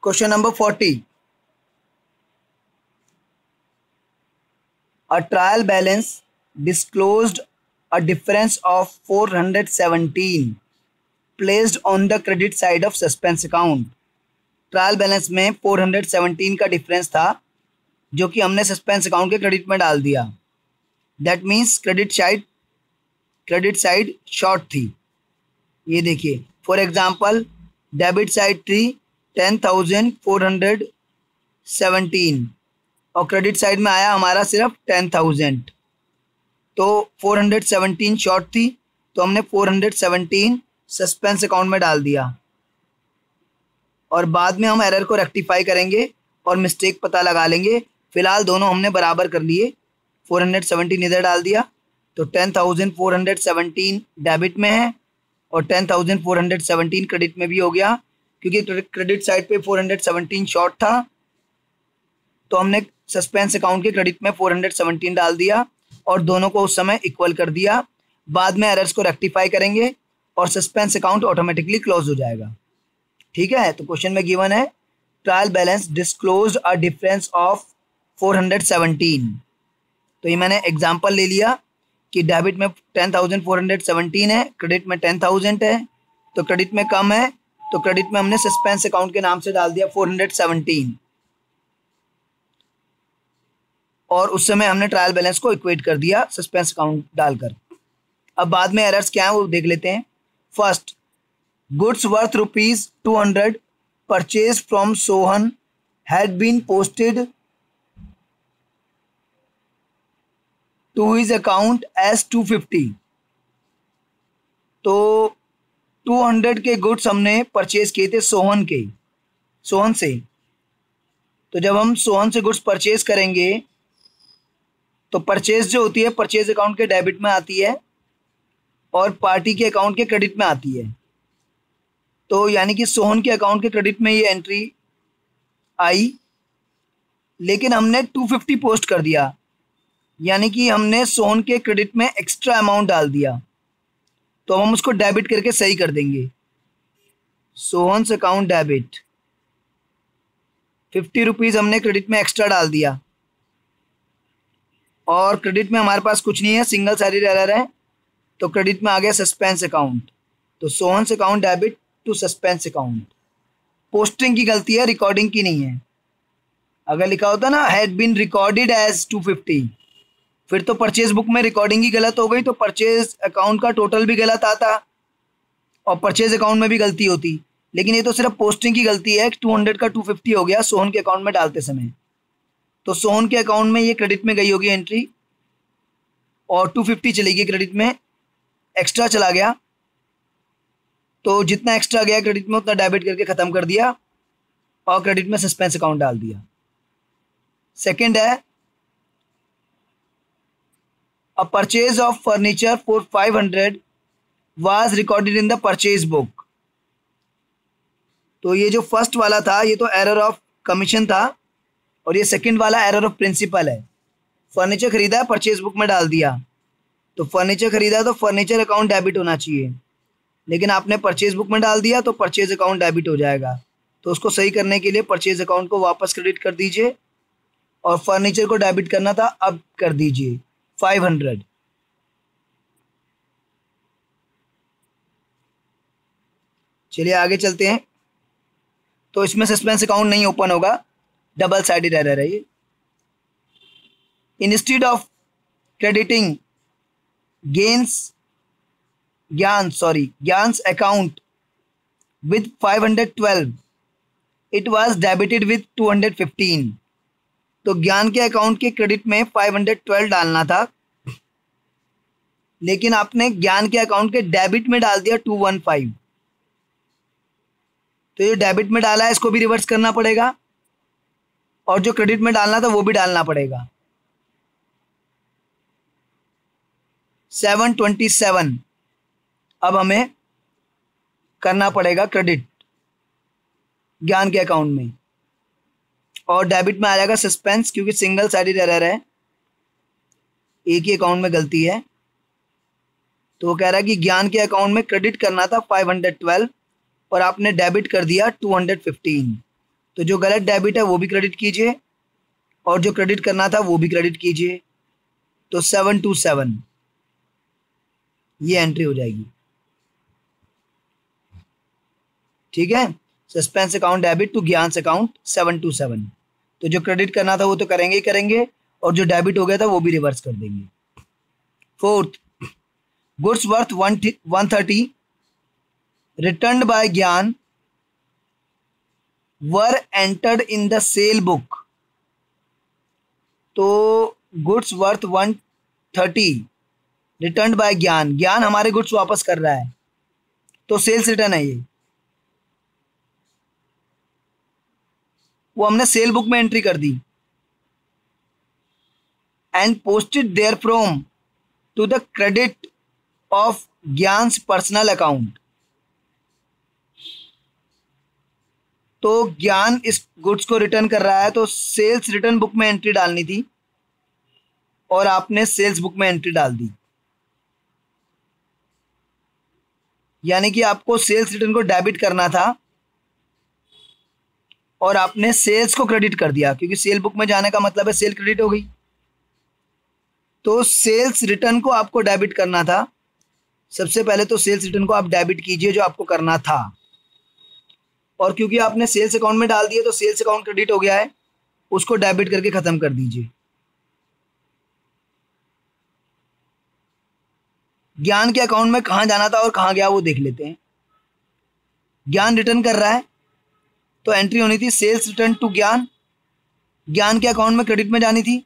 Question number 40, a trial balance disclosed a difference of 417 placed on the credit side of suspense account। Trial balance में 417 का difference था जो कि हमने suspense account के credit में डाल दिया। That means credit side short थी। ये देखिए, फॉर एग्जांपल डेबिट साइड थी 10,417 और क्रेडिट साइड में आया हमारा सिर्फ 10,000। तो 417 शॉर्ट थी तो हमने 417 सस्पेंस अकाउंट में डाल दिया और बाद में हम एरर को रेक्टिफाई करेंगे और मिस्टेक पता लगा लेंगे। फिलहाल दोनों हमने बराबर कर लिए, 417 इधर डाल दिया तो 10,417 डेबिट में है और 10,417 क्रेडिट में भी हो गया। क्योंकि क्रेडिट साइड पे 417 शॉर्ट था तो हमने सस्पेंस अकाउंट के क्रेडिट में 417 डाल दिया और दोनों को उस समय इक्वल कर दिया। बाद में एरर्स को रेक्टिफाई करेंगे और सस्पेंस अकाउंट ऑटोमेटिकली क्लोज हो जाएगा। ठीक है, तो क्वेश्चन में गिवन है trial balance disclosed a difference of 417। तो ये मैंने एग्जांपल ले लिया कि डेबिट में 10,417 है, क्रेडिट में 10,000 है, तो क्रेडिट में कम है तो क्रेडिट में हमने सस्पेंस अकाउंट के नाम से डाल दिया 417 और उस समय हमने ट्रायल बैलेंस को इक्वेट कर दिया सस्पेंस अकाउंट डालकर। अब बाद में एरर्स क्या है वो देख लेते हैं। First, goods worth ₹200 purchase from Sohan had been posted to his account as 250। तो 200 के गुड्स हमने परचेज किए थे सोहन से। तो जब हम सोहन से गुड्स परचेज करेंगे तो परचेज जो होती है परचेज अकाउंट के डेबिट में आती है और पार्टी के अकाउंट के क्रेडिट में आती है। तो यानी कि सोहन के अकाउंट के क्रेडिट में ये एंट्री आई, लेकिन हमने 250 पोस्ट कर दिया, यानी कि हमने सोहन के क्रेडिट में एक्स्ट्रा अमाउंट डाल दिया। तो हम उसको डेबिट करके सही कर देंगे। सोहन्स अकाउंट डेबिट 50 रुपीज़ हमने क्रेडिट में एक्स्ट्रा डाल दिया और क्रेडिट में हमारे पास कुछ नहीं है, सिंगल साइडेड एरर है, तो क्रेडिट में आ गया सस्पेंस अकाउंट। तो Sohan's account debit to suspense account. Posting की गलती है, रिकॉर्डिंग की नहीं है। अगर लिखा होता ना हैड बीन रिकॉर्डेड एज 250 फिर तो परचेज बुक में रिकॉर्डिंग ही गलत हो गई तो परचेज अकाउंट का टोटल भी गलत आता और परचेज अकाउंट में भी गलती होती। लेकिन ये तो सिर्फ पोस्टिंग की गलती है, 200 का 250 हो गया सोहन के अकाउंट में डालते समय। तो सोहन के अकाउंट में ये क्रेडिट में गई होगी एंट्री और 250 चली गई क्रेडिट में, एक्स्ट्रा चला गया तो जितना एक्स्ट्रा गया क्रेडिट में उतना डेबिट करके ख़त्म कर दिया और क्रेडिट में सस्पेंस अकाउंट डाल दिया। सेकंड है a purchase of furniture for 500 was recorded in the purchase book. तो ये जो फर्स्ट वाला था ये तो एरर ऑफ कमीशन था और ये सेकंड वाला एरर ऑफ प्रिंसिपल है। फर्नीचर खरीदा परचेज बुक में डाल दिया, तो फर्नीचर खरीदा तो फर्नीचर अकाउंट डेबिट होना चाहिए, लेकिन आपने परचेज बुक में डाल दिया तो परचेज अकाउंट डेबिट हो जाएगा। तो उसको सही करने के लिए परचेज अकाउंट को वापस क्रेडिट कर दीजिए और फर्नीचर को डेबिट करना था, अब कर दीजिए 500। चलिए आगे चलते हैं। तो इसमें सस्पेंस अकाउंट नहीं ओपन होगा, डबल साइडेड एरर है ये। Instead of crediting Gyan's account with 512 it was debited with 215। तो ज्ञान के अकाउंट के क्रेडिट में 512 डालना था, लेकिन आपने ज्ञान के अकाउंट के डेबिट में डाल दिया 215। तो ये डेबिट में डाला है, इसको भी रिवर्स करना पड़ेगा और जो क्रेडिट में डालना था वो भी डालना पड़ेगा। 727 अब हमें करना पड़ेगा क्रेडिट ज्ञान के अकाउंट में और डेबिट में आ जाएगा सस्पेंस, क्योंकि सिंगल साइडेड एरर है, एक ही अकाउंट में गलती है। तो वो कह रहा है कि ज्ञान के अकाउंट में क्रेडिट करना था 512 और आपने डेबिट कर दिया 215। तो जो गलत डेबिट है वो भी क्रेडिट कीजिए और जो क्रेडिट करना था वो भी क्रेडिट कीजिए। तो 727 ये एंट्री हो जाएगी। ठीक है, सस्पेंस अकाउंट डेबिट टू ज्ञान अकाउंट 727। तो जो क्रेडिट करना था वो तो करेंगे ही करेंगे और जो डेबिट हो गया था वो भी रिवर्स कर देंगे। Fourth, goods worth 130 return by Gyan were entered in the sale book. तो goods worth 130 return by Gyan, Gyan हमारे गुड्स वापस कर रहा है तो सेल्स रिटर्न है ये, वो हमने सेल बुक में एंट्री कर दी। And posted there from to the credit of Gyan's personal account. तो ज्ञान इस गुड्स को रिटर्न कर रहा है तो सेल्स रिटर्न बुक में एंट्री डालनी थी और आपने सेल्स बुक में एंट्री डाल दी, यानी कि आपको सेल्स रिटर्न को डेबिट करना था और आपने सेल्स को क्रेडिट कर दिया, क्योंकि सेल बुक में जाने का मतलब है सेल क्रेडिट हो गई। तो सेल्स रिटर्न को आपको डेबिट करना था। सबसे पहले तो सेल्स रिटर्न को आप डेबिट कीजिए जो आपको करना था, और क्योंकि आपने सेल्स अकाउंट में डाल दिया तो सेल्स अकाउंट क्रेडिट हो गया है, उसको डेबिट करके खत्म कर दीजिए। ज्ञान के अकाउंट में कहाँ जाना था और कहाँ गया वो देख लेते हैं। ज्ञान रिटर्न कर रहा है तो एंट्री होनी थी सेल्स रिटर्न टू ज्ञान, ज्ञान के अकाउंट में क्रेडिट में जानी थी,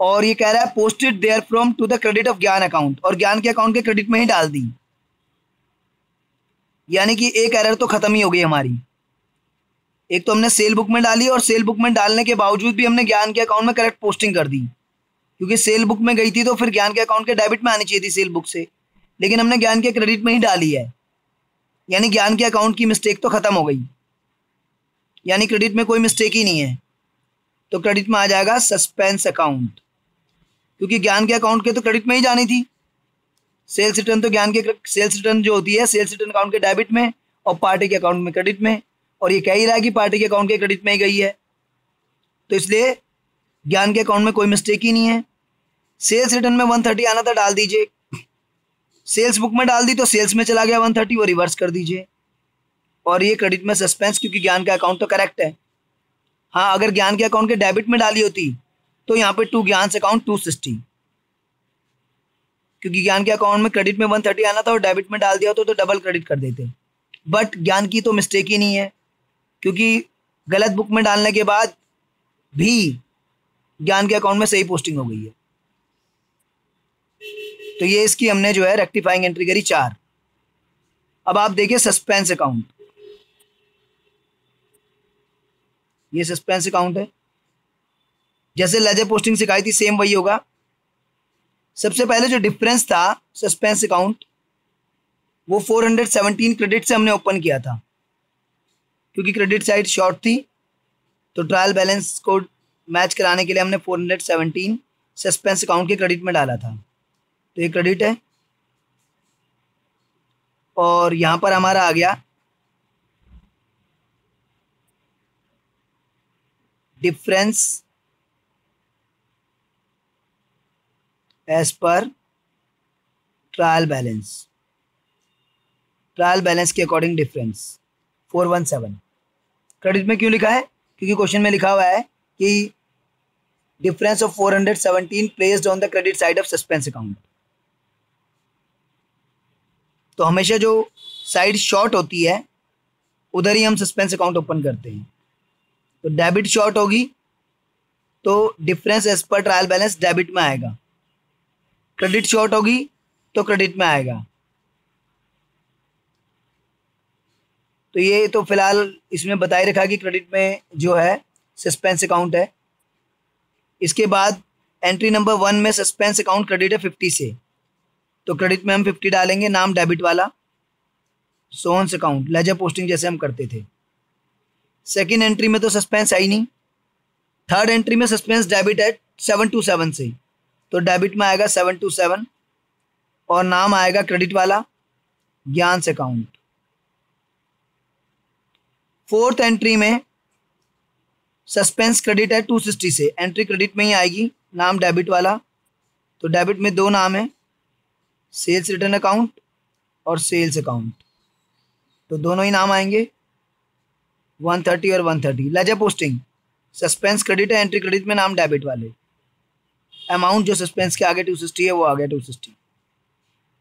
और ये कह रहा है posted there from to the credit of Gyan account, और ज्ञान के अकाउंट के क्रेडिट में ही डाल दी, यानी कि एक एरर तो खत्म ही हो गई हमारी। एक तो हमने सेल बुक में डाली और सेल बुक में डालने के बावजूद भी हमने ज्ञान के अकाउंट में करेक्ट पोस्टिंग कर दी, क्योंकि सेल बुक में गई थी तो फिर ज्ञान के अकाउंट के डेबिट में आनी चाहिए थी सेल बुक से, लेकिन हमने ज्ञान के क्रेडिट में ही डाली है, यानी ज्ञान के अकाउंट की मिस्टेक तो खत्म हो गई, यानी क्रेडिट में कोई मिस्टेक ही नहीं है। तो क्रेडिट में आ जाएगा सस्पेंस अकाउंट, क्योंकि ज्ञान के अकाउंट के तो क्रेडिट में ही जानी थी। सेल्स रिटर्न तो ज्ञान के सेल्स रिटर्न जो होती है सेल्स रिटर्न अकाउंट के डेबिट में और पार्टी के अकाउंट में क्रेडिट में, और ये कह ही रहा है कि पार्टी के अकाउंट के क्रेडिट में ही गई है, तो इसलिए ज्ञान के अकाउंट में कोई मिस्टेक ही नहीं है। सेल्स रिटर्न में 130 आना था, डाल दीजिए। सेल्स बुक में डाल दी तो सेल्स में चला गया 130, वो रिवर्स कर दीजिए, और ये क्रेडिट में सस्पेंस, क्योंकि ज्ञान का अकाउंट तो करेक्ट है। हाँ, अगर ज्ञान के अकाउंट के डेबिट में डाली होती तो यहाँ पे टू ज्ञान अकाउंट 260, क्योंकि ज्ञान के अकाउंट में क्रेडिट में 130 आना था और डेबिट में डाल दिया तो डबल क्रेडिट कर देते। बट ज्ञान की तो मिस्टेक ही नहीं है, क्योंकि गलत बुक में डालने के बाद भी ज्ञान के अकाउंट में सही पोस्टिंग हो गई है। तो ये इसकी हमने जो है रेक्टिफाइंग एंट्री करी 4। अब आप देखिए सस्पेंस अकाउंट, ये सस्पेंस अकाउंट है, जैसे लेजर पोस्टिंग सिखाई थी सेम वही होगा। सबसे पहले जो डिफरेंस था सस्पेंस अकाउंट, वो 417 क्रेडिट से हमने ओपन किया था, क्योंकि क्रेडिट साइड शॉर्ट थी तो ट्रायल बैलेंस को मैच कराने के लिए हमने 417 सस्पेंस अकाउंट के क्रेडिट में डाला था। तो ये क्रेडिट है, और यहाँ पर हमारा आ गया difference as per trial balance, trial balance के अकॉर्डिंग डिफरेंस 417। क्रेडिट में क्यों लिखा है? क्योंकि क्वेश्चन में लिखा हुआ है कि difference of 417 placed on the credit side of suspense account. तो हमेशा जो साइड शॉर्ट होती है उधर ही हम सस्पेंस अकाउंट ओपन करते हैं। तो डेबिट शॉर्ट होगी तो difference as per trial balance debit में आएगा, क्रेडिट शॉर्ट होगी तो क्रेडिट में आएगा। तो ये तो फिलहाल इसमें बताए रखा कि क्रेडिट में जो है सस्पेंस अकाउंट है। इसके बाद एंट्री नंबर 1 में सस्पेंस अकाउंट क्रेडिट है 50 से, तो क्रेडिट में हम 50 डालेंगे, नाम डेबिट वाला, सोन्स अकाउंट लेजर पोस्टिंग जैसे हम करते थे। सेकेंड एंट्री में तो सस्पेंस है ही नहीं। थर्ड एंट्री में सस्पेंस डेबिट है 727 से, तो डेबिट में आएगा 727 और नाम आएगा क्रेडिट वाला ज्ञान अकाउंट। फोर्थ एंट्री में सस्पेंस क्रेडिट है 260 से, एंट्री क्रेडिट में ही आएगी, नाम डेबिट वाला। तो डेबिट में दो नाम है, सेल्स रिटर्न अकाउंट और सेल्स अकाउंट, तो दोनों ही नाम आएंगे 130 और 130। लेजर पोस्टिंग सस्पेंस क्रेडिट है, एंट्री क्रेडिट में नाम डेबिट वाले, अमाउंट जो सस्पेंस के आगे 260 है वो आ गया 260।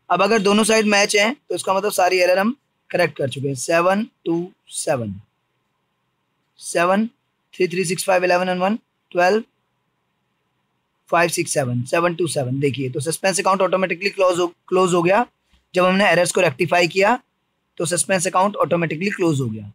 अब अगर दोनों साइड मैच हैं तो इसका मतलब सारी एरर हम करेक्ट कर चुके हैं। 7 2 7 7 3 3 6 5 11 and 1 12 5 6 7 7 2 7। देखिए तो सस्पेंस अकाउंट ऑटोमेटिकली क्लोज हो गया। जब हमने एरर्स को रेक्टिफाई किया तो सस्पेंस अकाउंट ऑटोमेटिकली क्लोज हो गया।